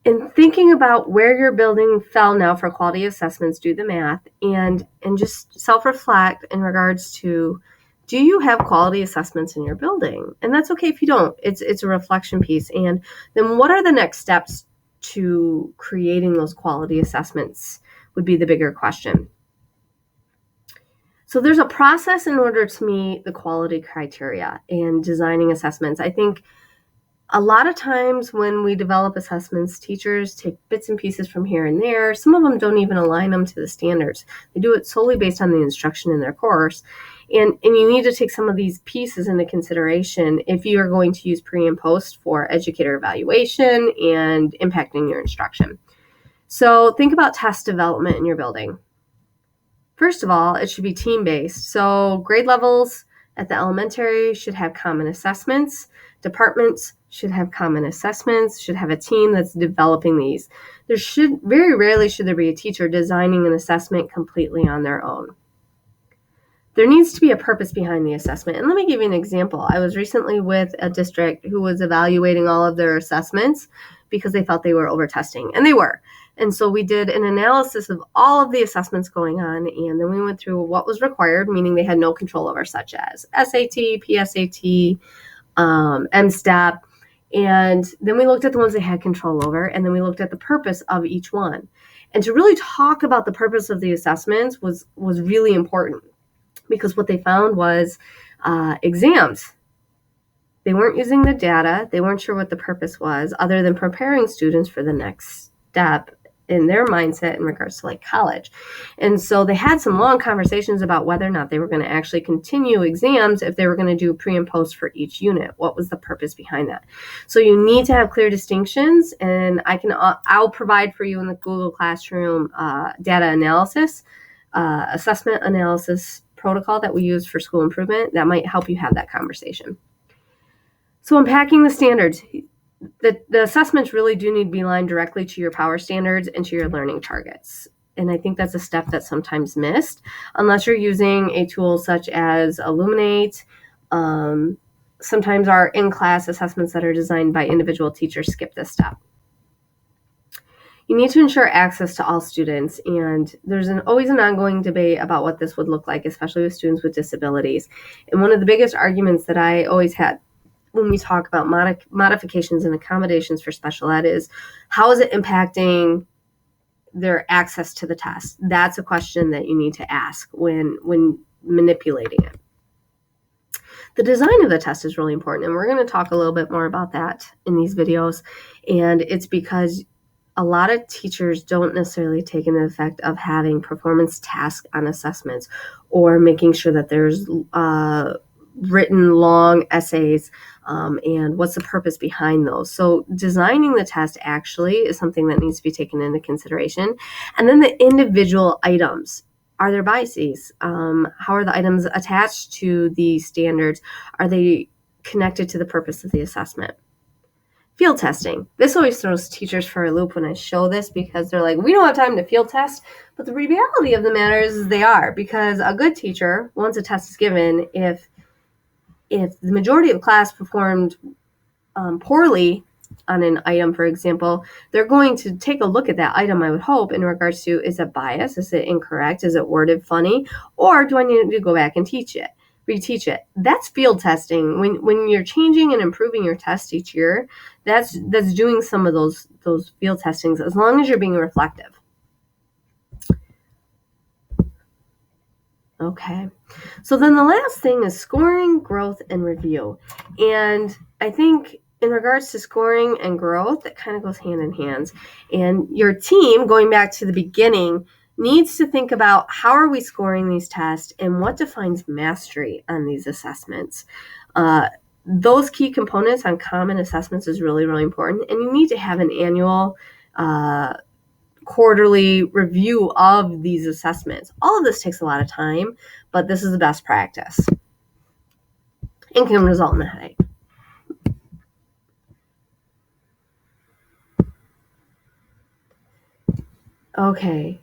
In thinking about where your building fell now for quality assessments, do the math and just self-reflect in regards to, do you have quality assessments in your building? And that's okay if you don't. It's a reflection piece. And then what are the next steps to creating those quality assessments would be the bigger question. So there's a process in order to meet the quality criteria in designing assessments. I think a lot of times when we develop assessments, teachers take bits and pieces from here and there. Some of them don't even align them to the standards. They do it solely based on the instruction in their course. And you need to take some of these pieces into consideration if you are going to use pre and post for educator evaluation and impacting your instruction. So think about test development in your building. First of all, it should be team-based. So grade levels at the elementary should have common assessments. Departments should have common assessments, should have a team that's developing these. Very rarely should there be a teacher designing an assessment completely on their own. There needs to be a purpose behind the assessment. And let me give you an example. I was recently with a district who was evaluating all of their assessments because they felt they were over testing, and they were. And so we did an analysis of all of the assessments going on, and then we went through what was required, meaning they had no control over, such as SAT, PSAT, MSTEP. And then we looked at the ones they had control over, and then we looked at the purpose of each one. And to really talk about the purpose of the assessments was really important, because what they found was exams. They weren't using the data. They weren't sure what the purpose was, other than preparing students for the next step in their mindset in regards to like college. And so they had some long conversations about whether or not they were going to actually continue exams, if they were going to do pre and post for each unit. What was the purpose behind that? So you need to have clear distinctions, and I'll provide for you in the Google Classroom data analysis, assessment analysis protocol that we use for school improvement that might help you have that conversation. So unpacking the standards, the assessments really do need to be aligned directly to your power standards and to your learning targets. And I think that's a step that's sometimes missed, unless you're using a tool such as Illuminate. Sometimes our in-class assessments that are designed by individual teachers skip this step. You need to ensure access to all students, and there's always an ongoing debate about what this would look like, especially with students with disabilities. And one of the biggest arguments that I always had when we talk about modifications and accommodations for special ed is, how is it impacting their access to the test? That's a question that you need to ask when manipulating it. The design of the test is really important, and we're going to talk a little bit more about that in these videos. And it's because a lot of teachers don't necessarily take into effect of having performance tasks on assessments, or making sure that there's written long essays, and what's the purpose behind those. So designing the test actually is something that needs to be taken into consideration. And then the individual items. Are there biases? How are the items attached to the standards? Are they connected to the purpose of the assessment? Field testing. This always throws teachers for a loop when I show this, because they're like, we don't have time to field test. But the reality of the matter is they are, because a good teacher, once a test is given, if the majority of the class performed poorly on an item, for example, they're going to take a look at that item, I would hope, in regards to, is it biased? Is it incorrect? Is it worded funny? Or do I need to go back and reteach it? That's field testing. When you're changing and improving your test each year, that's doing some of those field testings, as long as you're being reflective. Okay, so then the last thing is scoring, growth, and review. And I think in regards to scoring and growth, it kind of goes hand in hand. And your team, going back to the beginning, needs to think about, how are we scoring these tests and what defines mastery on these assessments. Those key components on common assessments is really, really important. And you need to have an annual quarterly review of these assessments. All of this takes a lot of time, but this is the best practice and can result in a headache. Okay.